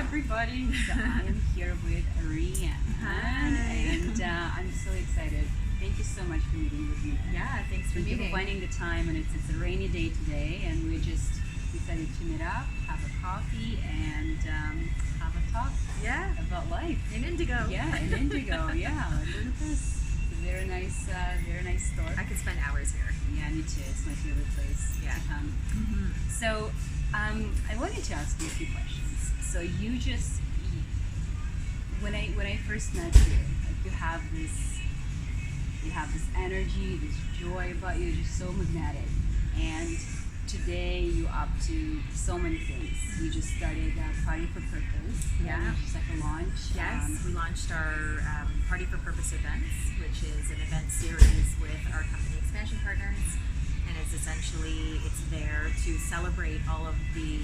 everybody. So I am here with Rhea Anne, and I'm so excited. Thank you so much for meeting with me. Yeah, thanks for Thank you meeting. for finding the time, and it's a rainy day today, and we just decided to meet up, have a coffee, and have a talk about life. In Indigo. Yeah, in Indigo. Yeah, look at this. It's a very nice store. I could spend hours here. Yeah, me too. It's my favorite place to come. So, I wanted to ask you a few questions. So when I first met you, like you have this energy, this joy about you, just so magnetic. And today you're up to so many things. You just started Party for Purpose. Yeah. Just like a launch. Yes, we launched our Party for Purpose events, which is an event series with our company expansion partners. And it's there to celebrate all of the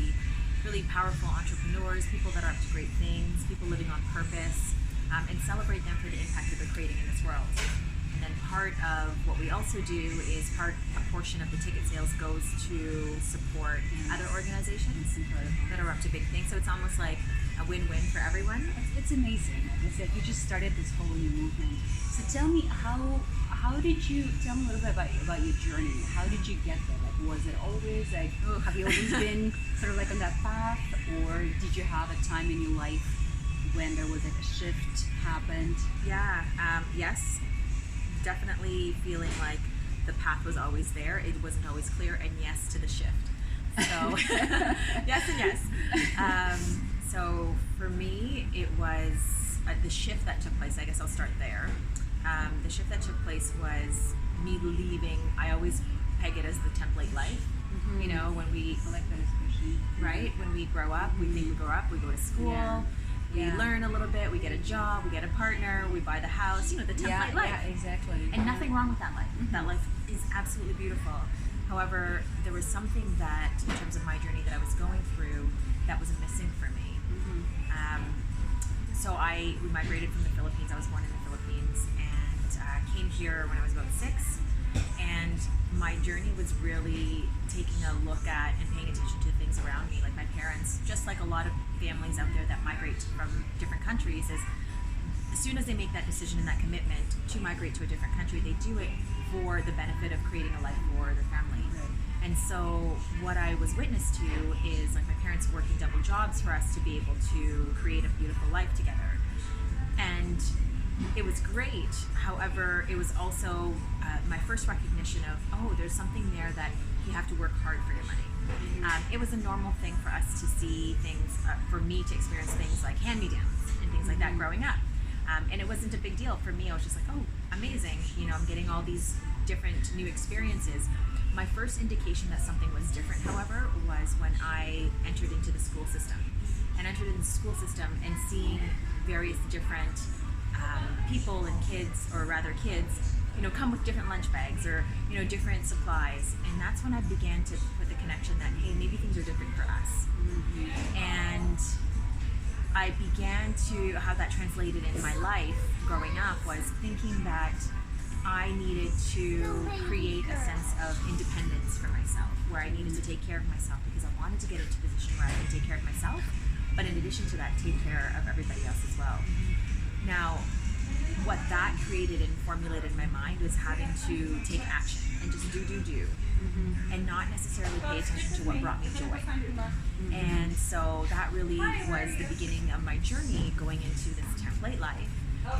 really powerful entrepreneurs, people that are up to great things, people living on purpose, and celebrate them for the impact that they're creating in this world. And then part of what we also do is a portion of the ticket sales goes to support other organizations that are up to big things. So it's almost like a win-win for everyone. It's amazing. Like I said, you just started this whole new movement. So tell me tell me a little bit about your journey. How did you get there? Like, was it always like, have you always been sort of like on that path, or did you have a time in your life when there was like a shift happened? Yeah. Yes. Definitely feeling like the path was always there. It wasn't always clear, and yes to the shift. So yes and yes. So for me, it was the shift that took place. I guess I'll start there. The shift that took place was me leaving. I always peg it as the template life. Mm-hmm. You know, when we right when we grow up, we think we grow up, we go to school. Yeah. We learn a little bit, we get a job, we get a partner, we buy the house, the template life. Yeah, exactly. And nothing wrong with that life. Mm-hmm. That life is absolutely beautiful. However, there was something that, in terms of my journey that I was going through, that was missing for me. Mm-hmm. So we migrated from the Philippines. I was born in the Philippines and came here when I was about 6. And my journey was really taking a look at and paying attention to things around me. Like my parents, just like a lot of families out there that migrate from different countries, is as soon as they make that decision and that commitment to migrate to a different country, they do it for the benefit of creating a life for their family. Right. And so what I was witness to is like my parents working double jobs for us to be able to create a beautiful life together. And it was great. However, it was also my first recognition of, there's something there that you have to work hard for your money. Mm-hmm. It was a normal thing for us to see things, for me to experience things like hand-me-downs and things like that growing up. And it wasn't a big deal for me. I was just like, amazing. I'm getting all these different new experiences. My first indication that something was different, however, was when I entered into the school system. And entered into the school system and seeing various different people and kids, or rather kids, come with different lunch bags or, different supplies. And that's when I began to put the connection that, hey, maybe things are different for us. Mm-hmm. And I began to, how that translated in my life growing up was thinking that I needed to create a sense of independence for myself, where I needed to take care of myself because I wanted to get into a position where I could take care of myself, but in addition to that, take care of everybody else as well. Mm-hmm. Now, what that created and formulated in my mind was having to take action and just do, mm-hmm. and not necessarily pay attention to what brought me joy. Mm-hmm. And so that really was the beginning of my journey going into this template life.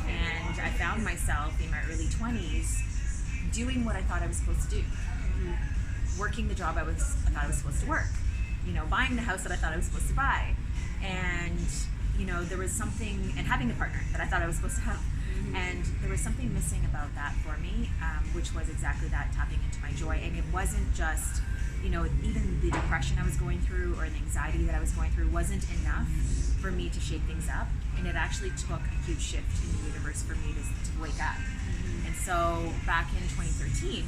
And I found myself in my early 20s doing what I thought I was supposed to do. Mm-hmm. Working the job I thought I was supposed to work. Buying the house that I thought I was supposed to buy. And, there was something, and having the partner that I thought I was supposed to have. And there was something missing about that for me, which was exactly that, tapping into my joy. And it wasn't just, even the depression I was going through or the anxiety that I was going through wasn't enough for me to shake things up. And it actually took a huge shift in the universe for me to wake up. Mm-hmm. And so back in 2013,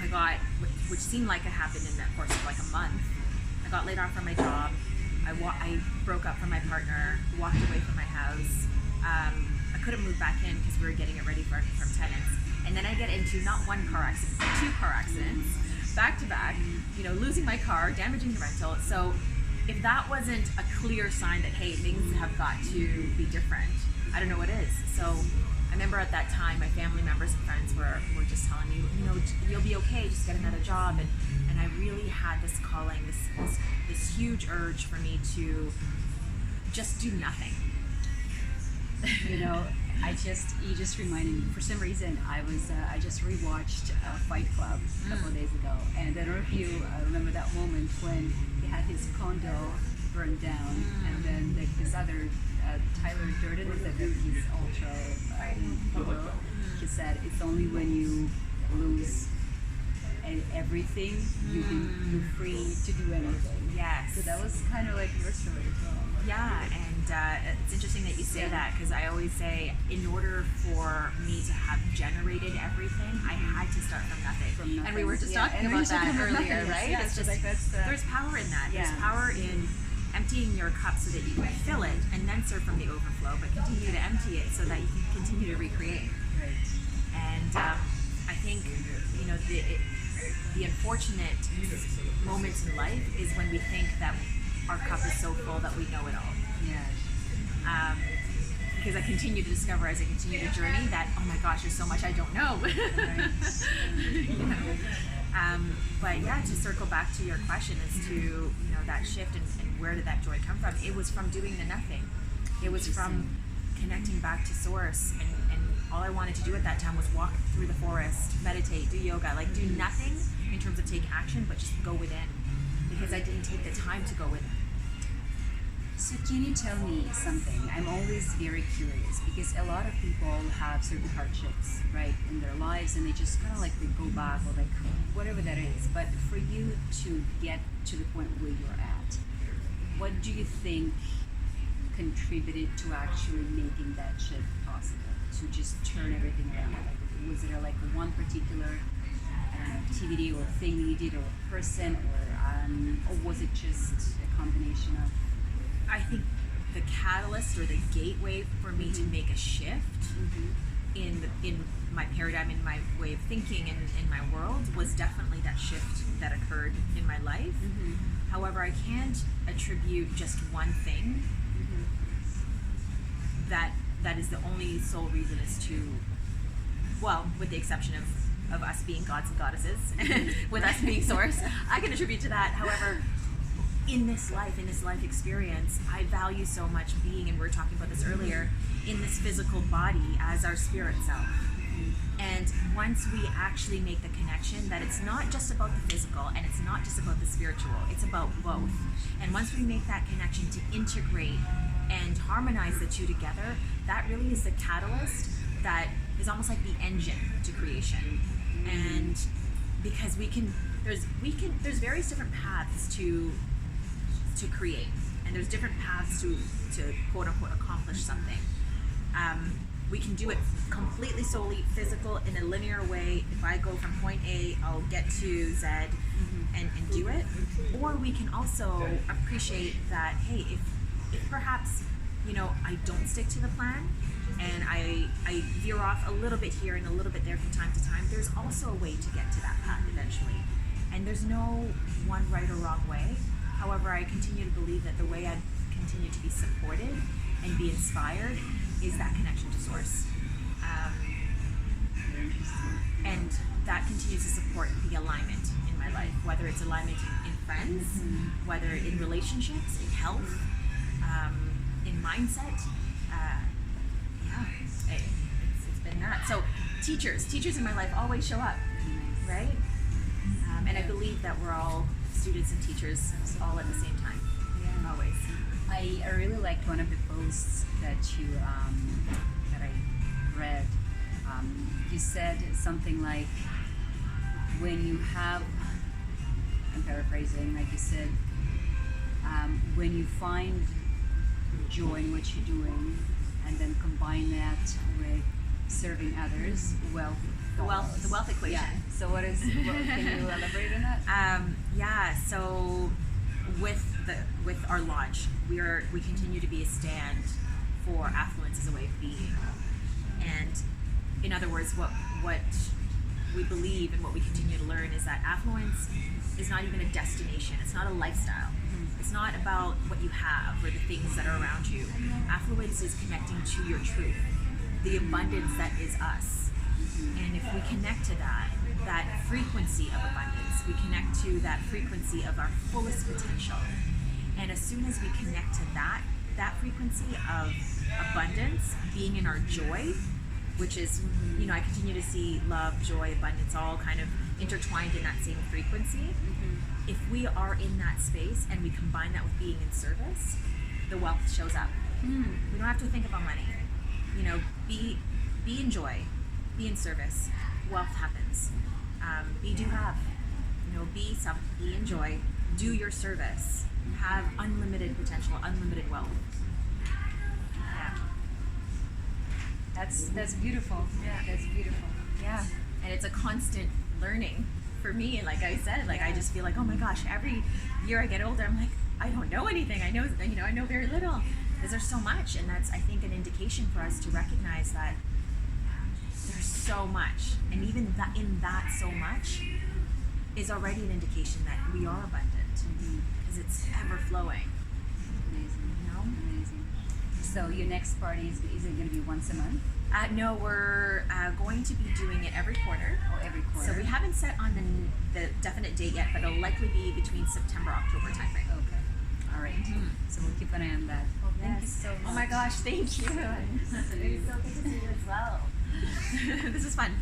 I got, which seemed like it happened in the course of like a month, I got laid off from my job. I broke up from my partner, walked away from my house. I couldn't move back in because we were getting it ready from tenants. And then I get into not one car accident, but 2 car accidents, back to back, losing my car, damaging the rental. So if that wasn't a clear sign that, hey, things have got to be different, I don't know what is. So I remember at that time, my family members and friends were just telling me, you'll be okay, just get another job. And I really had this calling, this huge urge for me to just do nothing. You just reminded me. For some reason, I just rewatched Fight Club a couple of days ago, and I don't know if you remember that moment when he had his condo burned down, and then his other Tyler Durden, is that he's ultra hero. He said it's only when you lose everything you're free to do anything. Yes. So that was kind of like your story as well. Yeah, and it's interesting that you say that, because I always say, in order for me to have generated everything, I had to start from nothing. And we were just talking about that earlier, right? Yeah, it's just like there's power in that. Yeah. There's power in emptying your cup so that you can fill it and then serve from the overflow, but continue to empty it so that you can continue to recreate. Right. And I think the unfortunate moments in life is when we think that our cup is so full that we know it all. Yeah. Because I continue to discover as I continue to journey that, oh my gosh, there's so much I don't know. But yeah, to circle back to your question as to that shift and where did that joy come from? It was from doing the nothing. It was from connecting back to source, and all I wanted to do at that time was walk through the forest, meditate, do yoga, like do nothing in terms of take action, but just go within, because I didn't take the time to go within. So can you tell me something? I'm always very curious, because a lot of people have certain hardships, right, in their lives, and they just kind of like they go back, or like whatever that is. But for you to get to the point where you're at, what do you think contributed to actually making that shift possible, to just turn everything around? Like, was it like one particular activity or thing that you did, or a person, or was it just a combination of? I think the catalyst or the gateway for me to make a shift in my paradigm, in my way of thinking, and in my world was definitely that shift that occurred in my life. However, I can't attribute just one thing that is the only sole reason as to, well, with the exception of us being gods and goddesses, with us being source, I can attribute to that. However, in this life experience, I value so much being, and we were talking about this earlier, in this physical body as our spirit self. And once we actually make the connection that it's not just about the physical and it's not just about the spiritual, it's about both. And once we make that connection to integrate and harmonize the two together, that really is the catalyst that is almost like the engine to creation. And because there's various different paths to create, and there's different paths to quote unquote accomplish something. We can do it completely solely physical in a linear way. If I go from point A, I'll get to Z and do it. Or we can also appreciate that, hey, if perhaps I don't stick to the plan and I veer off a little bit here and a little bit there from time to time, there's also a way to get to that path eventually. And there's no one right or wrong way. However, I continue to believe that the way I continue to be supported and be inspired is that connection to source. And that continues to support the alignment in my life, whether it's alignment in friends, whether in relationships, in health, in mindset. It's been that. So teachers in my life always show up, right? And I believe that we're all students and teachers all at the same time. Yeah. Always. I really liked one of the posts that you that I read. You said something like, when you have, I'm paraphrasing, like you said, when you find joy in what you're doing and then combine that with serving others, wealth. The wealth equation. Yeah. So can you elaborate on that? So with our lodge, we continue to be a stand for affluence as a way of being. And in other words, what we believe and what we continue to learn is that affluence is not even a destination. It's not a lifestyle. It's not about what you have or the things that are around you. Affluence is connecting to your truth, the abundance that is us. And if we connect to that frequency of abundance, we connect to that frequency of our fullest potential. And as soon as we connect to that frequency of abundance, being in our joy, which is, I continue to see love, joy, abundance all kind of intertwined in that same frequency. If we are in that space and we combine that with being in service, the wealth shows up. We don't have to think about money. Be in joy, be in service, wealth happens. Do have, be in joy, do your service, have unlimited potential, unlimited wealth. Yeah. That's beautiful. Yeah. That's beautiful. Yeah. And it's a constant learning for me. Like I said, I just feel like, oh my gosh, every year I get older, I'm like, I don't know anything. I know very little. Because there's so much. And that's, I think, an indication for us to recognize that there's so much. And even that in that so much is already an indication that we are abundant. Because it's ever flowing. Amazing. Amazing. So your next party is it going to be once a month? No, we're going to be doing it every quarter. Oh, every quarter. So we haven't set on the definite date yet, but it'll likely be between September, October timeframe. Okay. All right. So we'll keep an eye on that. Well, thank you so much. Oh my gosh, thank you. It's so good to see you as well. This is fun.